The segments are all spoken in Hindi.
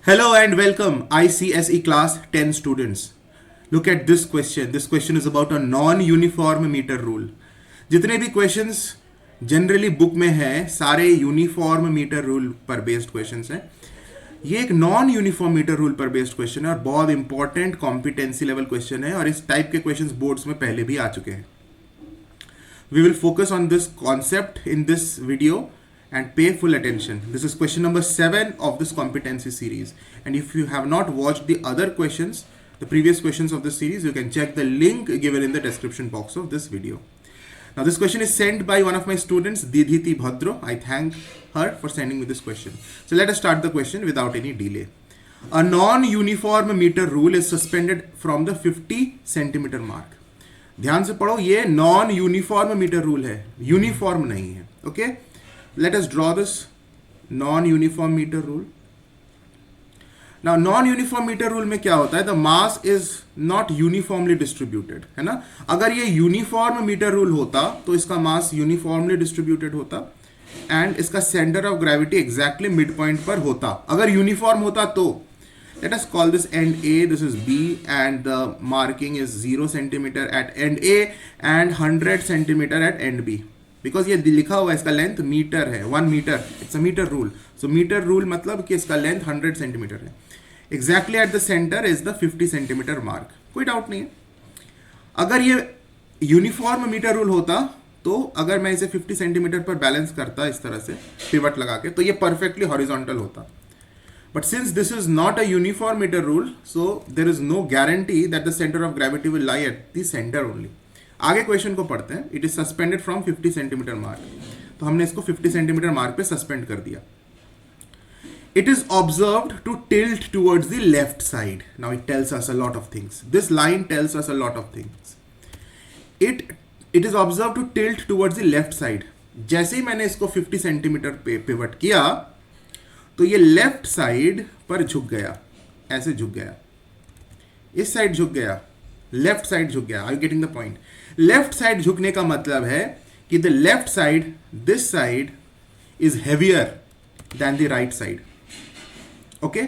Hello and welcome ICSE class 10 students. Look at this question. This question is about a non-uniform meter rule. जितने भी questions जनरली बुक में हैं सारे यूनिफॉर्म मीटर रूल पर बेस्ड क्वेश्चंस हैं. ये एक नॉन यूनिफॉर्म मीटर रूल पर बेस्ड क्वेश्चन है और बहुत इंपॉर्टेंट कॉम्पिटेंसी लेवल क्वेश्चन है और इस टाइप के क्वेश्चंस बोर्ड्स में पहले भी आ चुके हैं. We will focus on this concept in this video and pay full attention. This is question number 7 of this competency series. And if you have not watched the other questions, the previous questions of this series, you can check the link given in the description box of this video. Now this question is sent by one of my students, Didhiti Bhadro. I thank her for sending me this question. So let us start the question without any delay. A non-uniform meter rule is suspended from the 50 centimeter mark. ध्यान से पढ़ो, ये नॉन यूनिफॉर्म मीटर रूल है, यूनिफॉर्म नहीं है. Okay, let us draw this non uniform metre rule. Now non uniform metre rule में क्या होता है, the mass is not uniformly distributed, है ना. अगर ये यूनिफॉर्म मीटर रूल होता तो इसका मास यूनिफॉर्मली डिस्ट्रीब्यूटेड होता एंड इसका centre of gravity exactly mid point पर होता. अगर यूनिफॉर्म होता तो let us call this end A, this is B, and the marking is 0 centimeter at end A and 100 centimeter at end B. Because ये लिखा हुआ है इसका लेंथ मीटर है, 1 metre, it's a metre rule. So metre rule मतलब कि इसका लेंथ 100 सेंटीमीटर है. Exactly at the centre is the 50 centimetre mark. कोई डाउट नहीं है. अगर ये यूनिफॉर्म मीटर रूल होता तो अगर मैं इसे 50 सेंटीमीटर पर बैलेंस करता इस तरह से पिवट लगा के, तो ये परफेक्टली हॉरिजॉन्टल होता. But since this is not a uniform meter rule, so there is no guarantee that the center of gravity will lie at the center only. आगे क्वेश्चन को पढ़ते हैं. It is suspended from 50 centimetre mark. तो हमने इसको 50 सेंटीमीटर मार्क पे सस्पेंड कर दिया. It is observed to tilt towards the left side. Now it tells us a lot of things. This line tells us a lot of things. It is observed to tilt towards the left side. जैसे ही मैंने इसको 50 सेंटीमीटर पे पिवट किया तो ये लेफ्ट साइड पर झुक गया, ऐसे झुक गया, इस साइड झुक गया, लेफ्ट साइड झुक गया. Are you getting the point? Left side झुकने का मतलब है कि the left side, this side is heavier than the right side. Okay,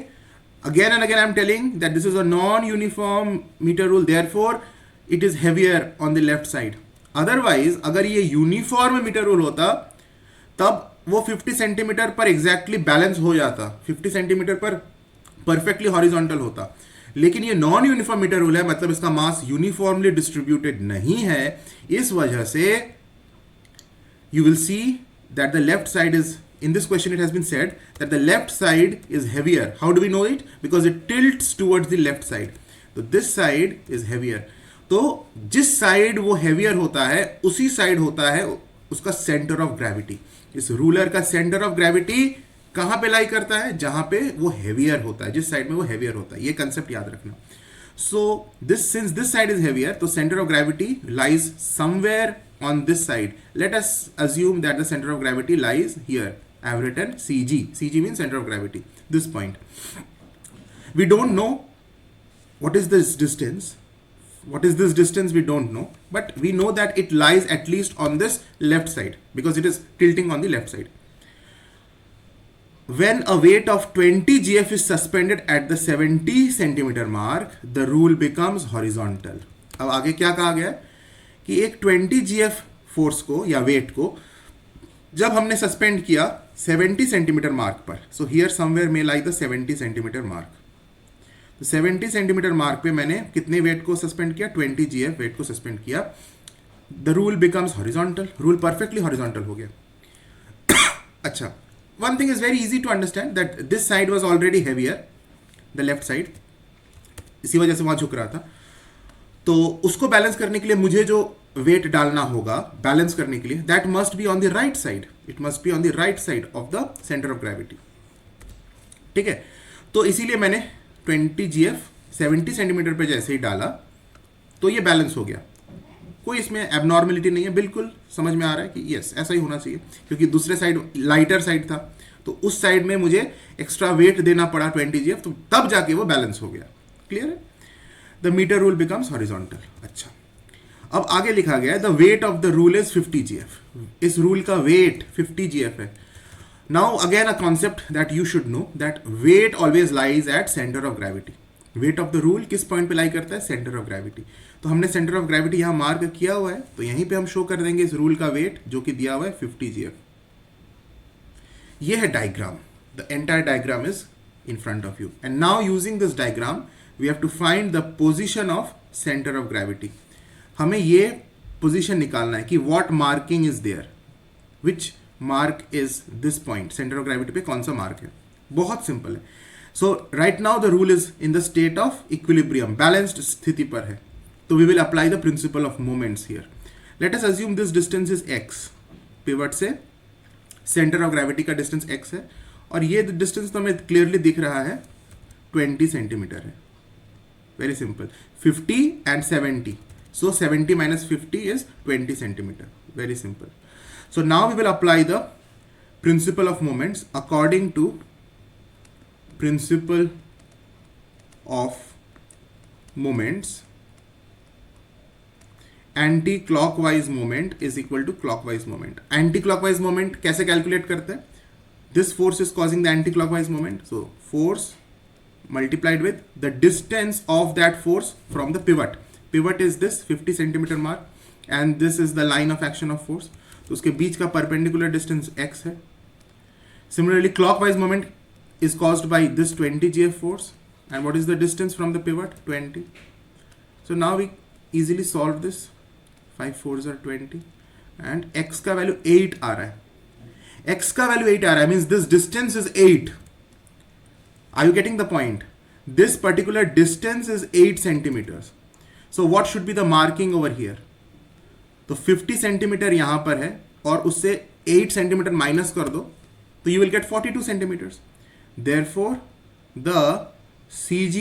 again and again I am telling that this is a non uniform metre rule, therefore it is heavier on the left side. Otherwise अगर ये यूनिफॉर्म मीटर रूल होता तब वो 50 सेंटीमीटर पर एग्जैक्टली बैलेंस हो जाता, 50 सेंटीमीटर पर परफेक्टली हॉरिजॉन्टल होता. लेकिन ये नॉन यूनिफॉर्म मीटर रूल है, मतलब इसका मास यूनिफॉर्मली डिस्ट्रीब्यूटेड नहीं है. इस वजह से you will see that the left side is, in this question it has been said that the left side is heavier. How do we know it? Because it tilts towards the left side. So this side is heavier. तो जिस साइड वो heavier होता है उसी साइड होता है उसका सेंटर ऑफ ग्रेविटी. इस रूलर का सेंटर ऑफ ग्रेविटी कहां पे लाई करता है? जहां पे वो हेवियर होता है, जिस साइड में वो हेवियर होता है. ये कंसेप्ट याद रखना. So this, since this side is heavier, तो centre of gravity lies somewhere on this side. Let us assume that the centre of gravity lies here. I have written CG. CG means centre of gravity, this point. We don't know what is this distance. What is this distance? We don't know, but we know that it lies at least on this left side because it is tilting on the left side. When a weight of 20 GF is suspended at the 70 centimeter mark, the rule becomes horizontal. अब आगे क्या कहा गया कि एक 20 GF फोर्स को या वेट को जब हमने सस्पेंड किया 70 सेंटीमीटर मार्क पर, so here somewhere may lie the 70 centimetre mark. तो 70 सेंटीमीटर मार्क पे मैंने कितने वेट को सस्पेंड किया? 20 GF वेट को सस्पेंड किया. The rule becomes horizontal. Rule perfectly horizontal हो गया. अच्छा, one thing is very easy to understand that this side was already heavier, the left side, इसी वजह से वहां झुक रहा था. तो उसको बैलेंस करने के लिए मुझे जो वेट डालना होगा बैलेंस करने के लिए, that must be on the right side. It must be on the right side of the centre of gravity. ठीक है, तो इसीलिए मैंने 20 GF 70 सेंटीमीटर पे जैसे ही डाला तो ये बैलेंस हो गया. कोई इसमें एबनॉर्मलिटी नहीं है, बिल्कुल समझ में आ रहा है कि यस ऐसा ही होना चाहिए, क्योंकि दूसरे साइड लाइटर साइड था तो उस साइड में मुझे एक्स्ट्रा वेट देना पड़ा 20 GF, तो तब जाके वो बैलेंस हो गया. क्लियर है? The metre rule becomes horizontal. अच्छा, अब आगे लिखा गया है the weight of the rule is 50 GF. इस रूल का वेट 50 GF है. Now again a concept that you should know, that weight always lies at center of gravity. Wait of the rule किस पॉइंट पे लाई करता है? Centre of gravity. तो हमने सेंटर ऑफ ग्रेविटी यहाँ मार्क किया हुआ है, तो यहीं पे हम शो कर देंगे इस रूल का वेट जो कि दिया हुआ है 50 GF. ये है diagram. The entire diagram is in front of you, and now using this diagram we have to find the position of center of gravity. हमें ये पोजीशन निकालना है कि what marking is there, which mark is this point, center of gravity पे कौन सा मार्क है. बहुत सिंपल है. So right now the rule is in the state of equilibrium, balanced स्थिति पर है, तो we will apply the principle of moments here. Let us assume this distance is x, pivot से center of gravity का distance x है, और ये डिस्टेंस तो हमें क्लियरली दिख रहा है 20 सेंटीमीटर है. Very simple. 50 and 70, so 70 minus 50 is 20 centimetre. Very simple. So now we will apply the principle of moments according to principle of moments. Anti clockwise moment is equal to clockwise moment. Anti clockwise moment कैसे कैलकुलेट करते हैं? This force is causing the anti-clockwise moment. So force multiplied with the distance of that force from the pivot. Pivot is this 50 centimeter mark, and this is the line of action of force. तो उसके बीच का perpendicular distance x है. Similarly, clockwise moment is caused by this 20 GF force. And what is the distance from the pivot? 20. So now we easily solve this. 5 4s are 20, and x का value 8 आ रहा है. X का वैल्यू 8 आ रहा है, means this distance is 8. Are you getting the point? This particular distance is 8 centimetres. So what should be the marking over here? तो 50 सेंटीमीटर यहां पर है, और उससे 8 सेंटीमीटर माइनस कर दो, तो you will get 42 centimetres. Therefore the CG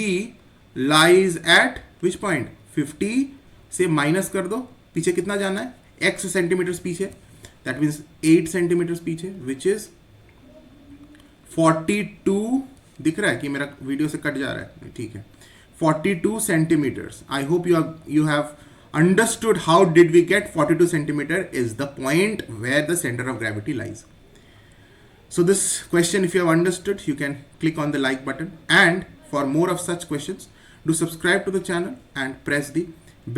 lies at which point? 50 से माइनस कर दो, पीछे कितना जाना है? x सेंटीमीटर्स पीछे. That means 8 सेंटीमीटर पीछे, which is 42. दिख रहा है कि मेरा वीडियो से कट जा रहा है? ठीक है. 42 centimeters. I hope you have understood how did we get 42 centimeter is the point where the center of gravity lies. So this question, if you have understood, you can click on the like button, and for more of such questions, do subscribe to the channel and press the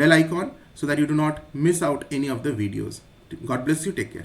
bell icon so that you do not miss out any of the videos. God bless you. Take care.